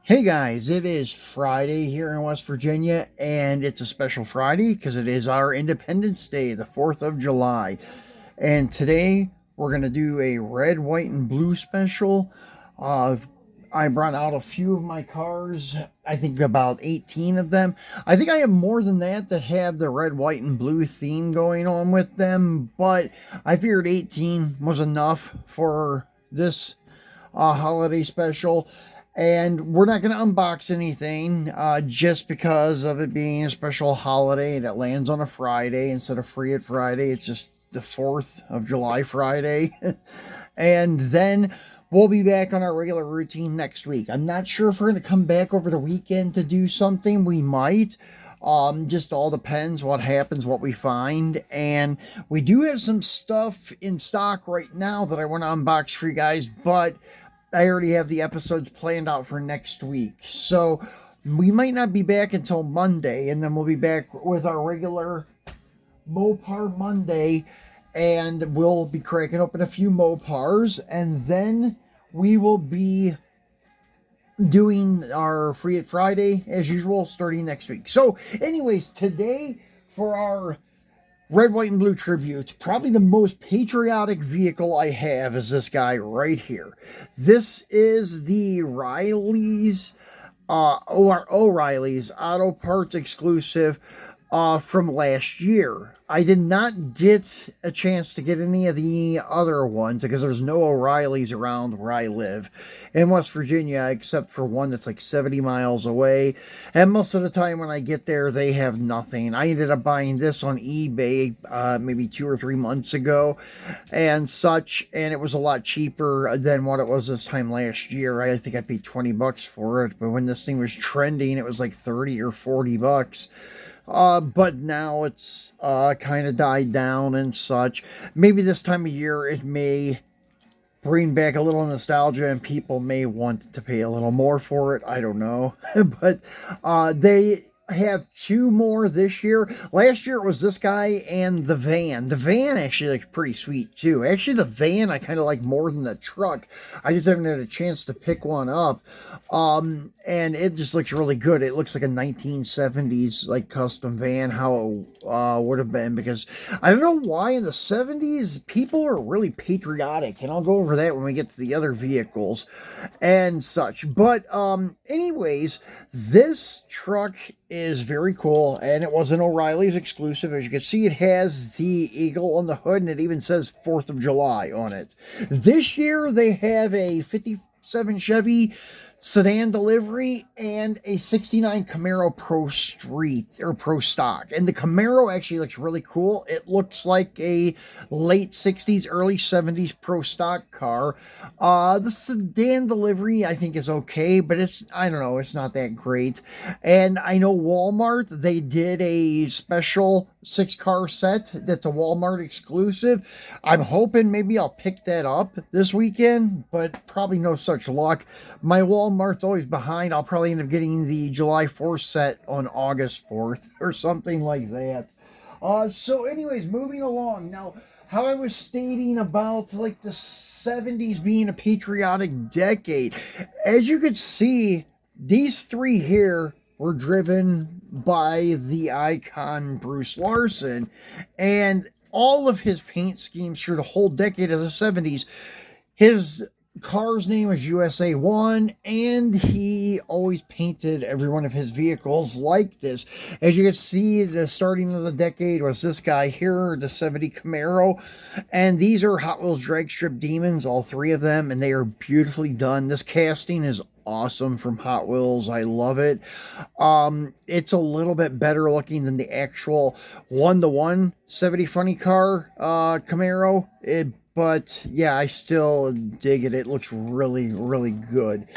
Hey guys, it is Friday here in West Virginia, and it's a special Friday because it is our Independence Day, the 4th of July. And today we're going to do a red, white, and blue special. Uh, I brought out a few of my cars, I think about 18 of them. I think I have more than that have the red, white, and blue theme going on with them, but I figured 18 was enough for this holiday special. And we're not going to unbox anything just because of it being a special holiday that lands on a Friday instead of Free It Friday. It's just the 4th of July Friday. And then we'll be back on our regular routine next week. I'm not sure if we're going to come back over the weekend to do something. We might. Just all depends what happens, what we find. And we do have some stuff in stock right now that I want to unbox for you guys, but I already have the episodes planned out for next week. So we might not be back until Monday, and then we'll be back with our regular Mopar Monday, and we'll be cracking open a few Mopars, and then we will be doing our Free It Friday as usual starting next week. So anyways, today for our red, white, and blue tribute, probably the most patriotic vehicle I have is this guy right here. This is the O'Reilly's Auto Parts exclusive from last year. I did not get a chance to get any of the other ones because there's no O'Reilly's around where I live in West Virginia, except for one that's like 70 miles away. And most of the time when I get there, they have nothing. I ended up buying this on eBay maybe 2 or 3 months ago and such, and it was a lot cheaper than what it was this time last year. I think I paid 20 bucks for it, but when this thing was trending, it was like 30 or 40 bucks. But now it's kind of died down and such. Maybe this time of year it may bring back a little nostalgia and people may want to pay a little more for it. I don't know. But they have two more this year. Last year it was this guy and the van. The van actually looks pretty sweet too. Actually, the van I kind of like more than the truck. I just haven't had a chance to pick one up. And it just looks really good. It looks like a 1970s like custom van, how it would have been, because I don't know why in the 70s people are really patriotic, and I'll go over that when we get to the other vehicles and such. But anyways, this truck is very cool, and it was an O'Reilly's exclusive. As you can see, it has the eagle on the hood, and it even says 4th of July on it. This year they have a 57 Chevy sedan delivery and a 69 Camaro Pro Street or Pro Stock. And the Camaro actually looks really cool. It looks like a late 60s, early 70s Pro Stock car. The sedan delivery I think is okay, but I don't know, it's not that great. And I know Walmart, they did a special 6-car set that's a Walmart exclusive. I'm hoping maybe I'll pick that up this weekend, but probably no such luck. My Walmart's always behind. I'll probably end up getting the July 4th set on August 4th or something like that. So anyways, moving along. Now, how I was stating about like the 70s being a patriotic decade. As you could see, these three here were driven by the icon Bruce Larson, and all of his paint schemes through the whole decade of the 70s, his car's name was USA 1, and he always painted every one of his vehicles like this. As you can see, the starting of the decade was this guy here, the 70 Camaro, and these are Hot Wheels drag strip demons, all three of them, and they are beautifully done. This casting is awesome from Hot Wheels. I love it. It's a little bit better looking than the actual 1-to-1 70 funny car Camaro. But yeah, I still dig it. It looks really, really good.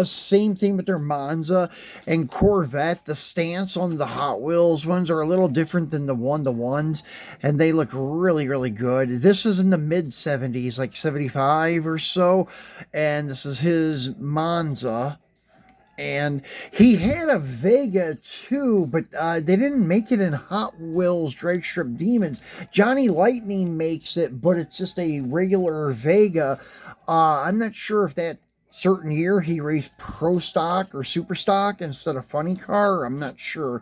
Same thing with their Monza and Corvette. The stance on the Hot Wheels ones are a little different than the 1-to-1s, and they look really, really good. This is in the mid 70s, like 75 or so, and this is his Monza. And he had a Vega too, but they didn't make it in Hot Wheels Drag Strip Demons. Johnny Lightning makes it, but it's just a regular Vega. I'm not sure if that certain year he raced Pro Stock or Super Stock instead of Funny Car. I'm not sure.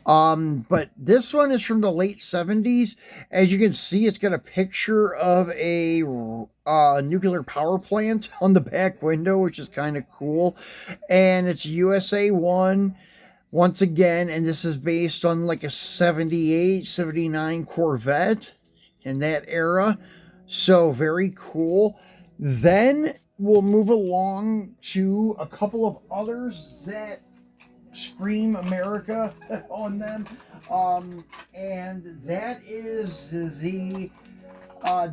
But this one is from the late 70s. As you can see, it's got a picture of a nuclear power plant on the back window, which is kind of cool. And it's USA 1 once again, and this is based on like a 78, 79 Corvette in that era. So very cool. Then we'll move along to a couple of others that scream America on them. And that is the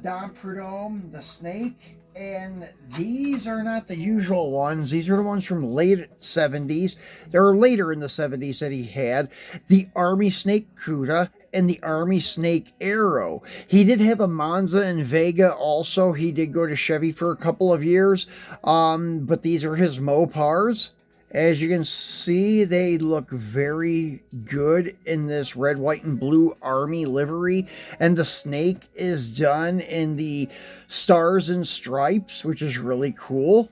Dom Prudhomme, the Snake. And these are not the usual ones. These are the ones from late 70s. They were later in the 70s that he had. The Army Snake Cuda and the Army Snake Arrow. He did have a Monza and Vega also. He did go to Chevy for a couple of years. But these are his Mopars. As you can see, they look very good in this red, white, and blue Army livery. And the snake is done in the stars and stripes, which is really cool.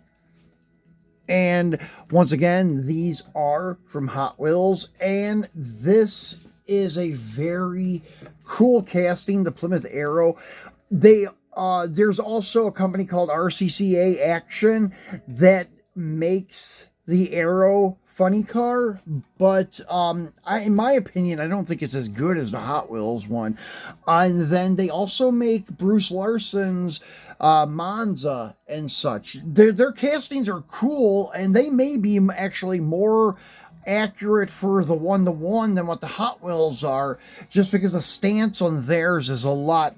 And once again, these are from Hot Wheels. And this is a very cool casting, the Plymouth Arrow. There's also a company called RCCA Action that makes the Arrow funny car, but in my opinion, I don't think it's as good as the Hot Wheels one. And then they also make Bruce Larson's Monza and such. Their castings are cool, and they may be actually more accurate for the one-to-one than what the Hot Wheels are, just because the stance on theirs is a lot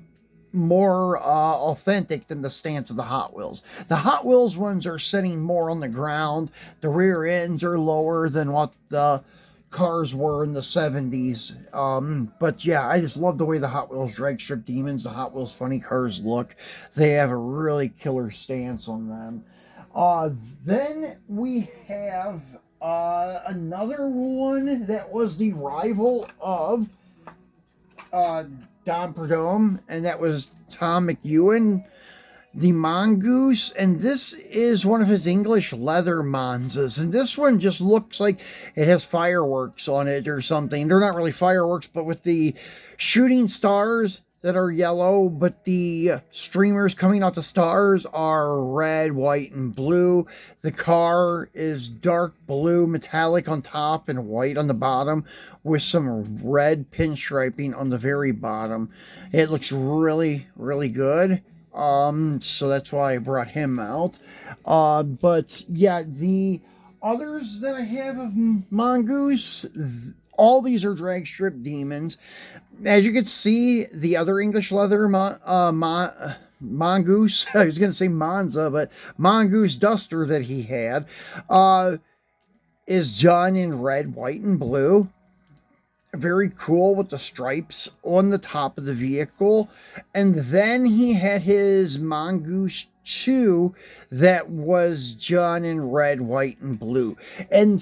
more authentic than the stance of the Hot Wheels. The Hot Wheels ones are sitting more on the ground. The rear ends are lower than what the cars were in the 70s. But yeah, I just love the way the Hot Wheels drag strip demons, the Hot Wheels funny cars look. They have a really killer stance on them. Then we have another one that was the rival of Dom Prudhomme, and that was Tom McEwen, the Mongoose. And this is one of his English leather Monzas, and this one just looks like it has fireworks on it or something. They're not really fireworks, but with the shooting stars that are yellow, but the streamers coming out the stars are red, white, and blue. The car is dark blue metallic on top and white on the bottom with some red pinstriping on the very bottom. It looks really, really good. So that's why I brought him out. But yeah, the others that I have of Mongoose, all these are drag strip demons. As you can see, the other English leather Mongoose, I was going to say Monza, but Mongoose Duster that he had, is done in red, white, and blue. Very cool with the stripes on the top of the vehicle. And then he had his Mongoose 2 that was done in red, white, and blue. And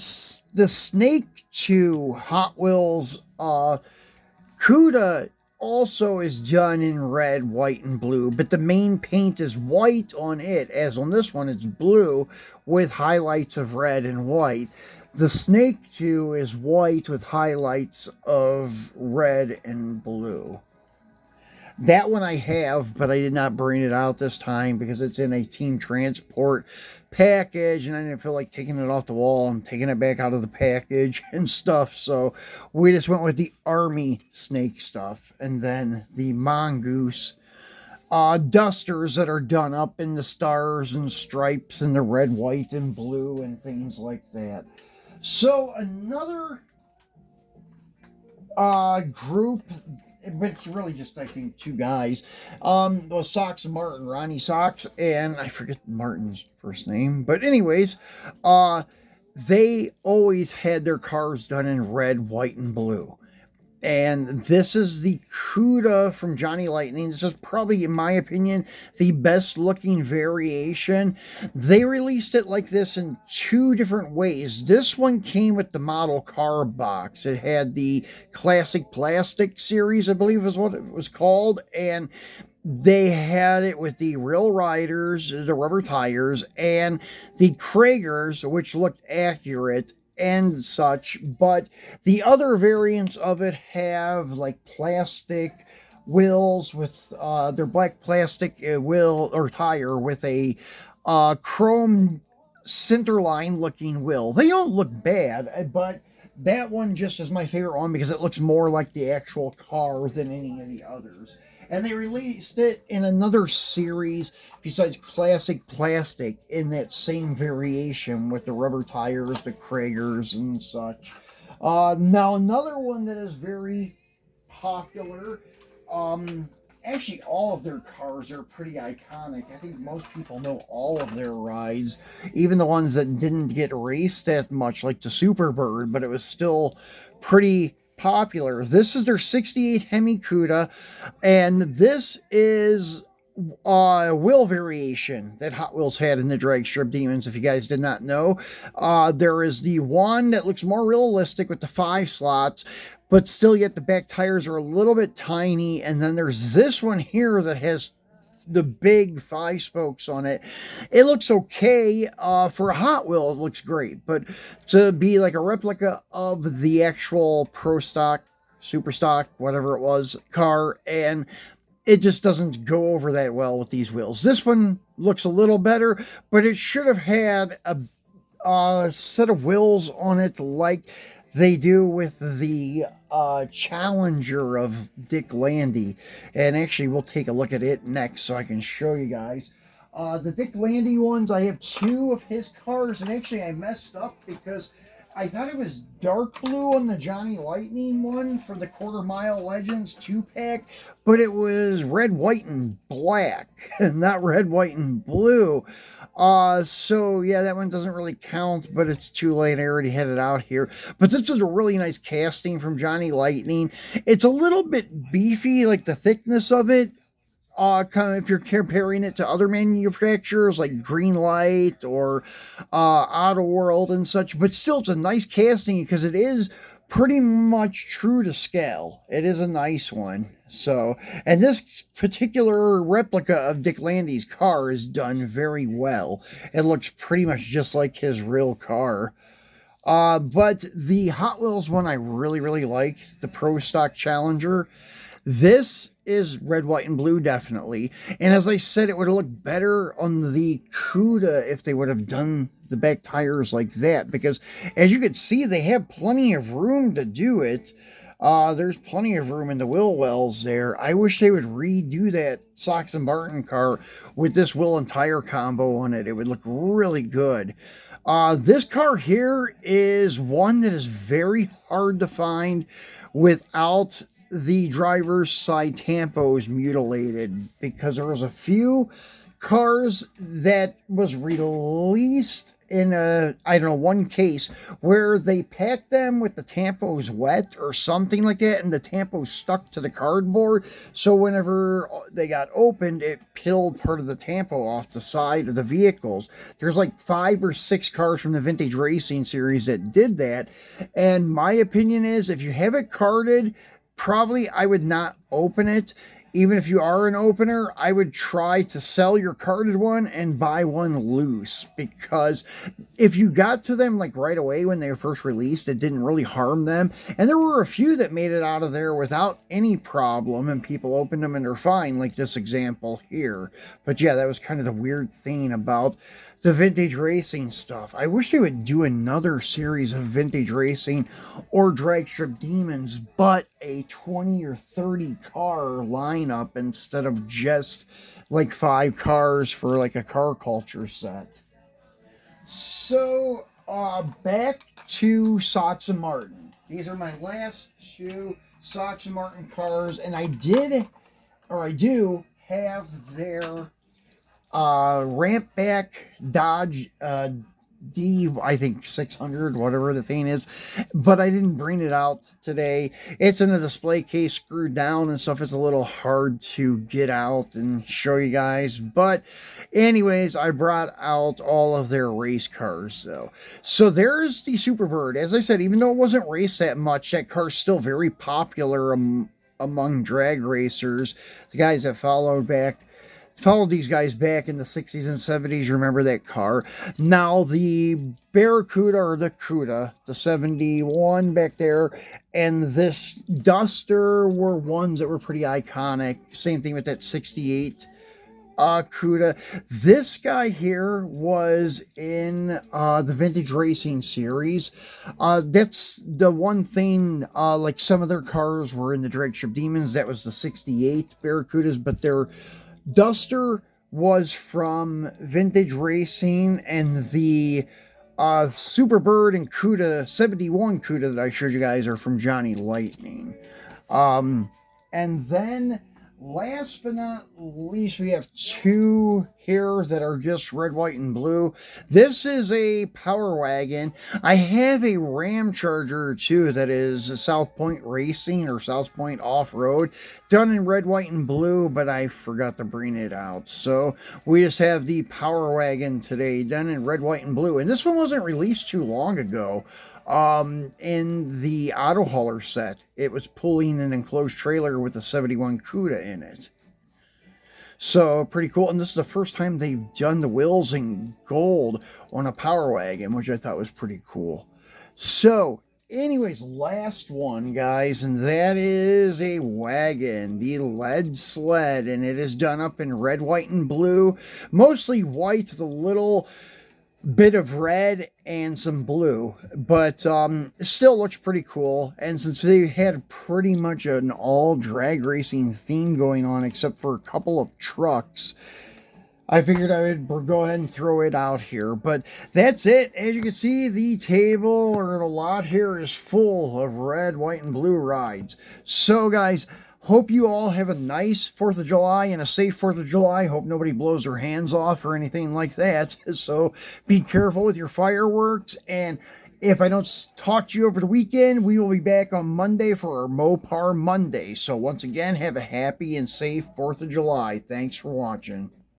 the Snake 2 Hot Wheels Cuda also is done in red, white, and blue, but the main paint is white on it, as on this one it's blue with highlights of red and white. The Snake 2 is white with highlights of red and blue. That one I have, but I did not bring it out this time because it's in a team transport package, and I didn't feel like taking it off the wall and taking it back out of the package and stuff. So we just went with the Army Snake stuff, and then the Mongoose dusters that are done up in the stars and stripes and the red, white, and blue and things like that. So another group, but it's really just, I think, two guys, was Sox and Martin, Ronnie Sox, and I forget Martin's first name, but anyways, they always had their cars done in red, white, and blue. And this is the Cuda from Johnny Lightning. This is probably, in my opinion, the best looking variation. They released it like this in two different ways. This one came with the model car box. It had the classic plastic series, I believe is what it was called. And they had it with the real riders, the rubber tires, and the Kragers, which looked accurate and such. But the other variants of it have like plastic wheels with their black plastic wheel or tire with a chrome centerline looking wheel. They don't look bad, but that one just is my favorite one because it looks more like the actual car than any of the others. And they released it in another series besides Classic Plastic in that same variation with the rubber tires, the Kragers, and such. Now, another one that is very popular. Um, Actually, all of their cars are pretty iconic. I think most people know all of their rides, even the ones that didn't get raced that much, like the Superbird, but it was still pretty popular. This is their 68 Hemi Cuda, and this is wheel variation that Hot Wheels had in the Drag Strip Demons, if you guys did not know. There is the one that looks more realistic with the 5 slots, but still yet the back tires are a little bit tiny. And then there's this one here that has the big 5 spokes on it. It looks okay. For a Hot Wheel, it looks great. But to be like a replica of the actual Pro Stock, Super Stock, whatever it was, car, and it just doesn't go over that well with these wheels. This one looks a little better, but it should have had a set of wheels on it like they do with the Challenger of Dick Landy. And actually, we'll take a look at it next so I can show you guys. The Dick Landy ones, I have 2 of his cars, and actually I messed up because I thought it was dark blue on the Johnny Lightning one for the Quarter Mile Legends 2-pack, but it was red, white, and black, not red, white, and blue. So yeah, that one doesn't really count, but it's too late. I already had it out here. But this is a really nice casting from Johnny Lightning. It's a little bit beefy, like the thickness of it. Kind of if you're comparing it to other manufacturers like Greenlight or Auto World and such, but still it's a nice casting because it is pretty much true to scale. It is a nice one. So, and this particular replica of Dick Landy's car is done very well. It looks pretty much just like his real car. But the Hot Wheels one I really, really like, the Pro Stock Challenger. This is red, white, and blue, definitely. And as I said, it would have looked better on the Cuda if they would have done the back tires like that. Because as you can see, they have plenty of room to do it. There's plenty of room in the wheel wells there. I wish they would redo that Sox and Barton car with this wheel and tire combo on it. It would look really good. This car here is one that is very hard to find without the driver's side tampos mutilated, because there was a few cars that was released in one case where they packed them with the tampos wet or something like that, and the tampos stuck to the cardboard. So whenever they got opened, it peeled part of the tampo off the side of the vehicles. There's like 5 or 6 cars from the Vintage Racing series that did that. And my opinion is, if you have it carded, probably I would not open it. Even if you are an opener, I would try to sell your carded one and buy one loose, because if you got to them like right away when they were first released, it didn't really harm them. And there were a few that made it out of there without any problem, and people opened them and they're fine, like this example here. But yeah, that was kind of the weird thing about the Vintage Racing stuff. I wish they would do another series of Vintage Racing or Drag Strip Demons, but a 20 or 30 car lineup instead of just like 5 cars for like a car culture set. So, back to Sox and Martin. These are my last 2 Sox and Martin cars, and I do have their ramp back Dodge I think 600, whatever the thing is, but I didn't bring it out today. It's in a display case screwed down and stuff. It's a little hard to get out and show you guys, but anyways, I brought out all of their race cars though. So there's the Superbird. As I said, even though it wasn't raced that much, that car's still very popular among drag racers. The guys that followed these guys back in the 60s and 70s. Remember that car? Now the Barracuda or the Cuda, the 71 back there, and this Duster were ones that were pretty iconic. Same thing with that 68 Cuda. This guy here was in the Vintage Racing series. That's the one thing, like some of their cars were in the Drag Strip Demons. That was the 68 Barracudas, but their Duster was from Vintage Racing, and the Superbird and Cuda, 71 Cuda that I showed you guys are from Johnny Lightning. And then last but not least, we have two here that are just red, white, and blue. This is a Power Wagon. I have a Ram Charger too that is South Point Racing or South Point Off-Road, done in red, white, and blue, but I forgot to bring it out. So we just have the Power Wagon today, done in red, white, and blue. And this one wasn't released too long ago. In the Auto Hauler set, it was pulling an enclosed trailer with a 71 Cuda in it. So pretty cool. And this is the first time they've done the wheels in gold on a Power Wagon, which I thought was pretty cool. So anyways, last one, guys, and that is a wagon, the Lead Sled, and it is done up in red, white, and blue, mostly white with a little bit of red and some blue, but it still looks pretty cool. And since they had pretty much an all drag racing theme going on except for a couple of trucks, I figured I would go ahead and throw it out here. But that's it. As you can see, the table or the lot here is full of red, white, and blue rides. So guys, hope you all have a nice 4th of July and a safe 4th of July. Hope nobody blows their hands off or anything like that. So be careful with your fireworks. And if I don't talk to you over the weekend, we will be back on Monday for our Mopar Monday. So once again, have a happy and safe 4th of July. Thanks for watching.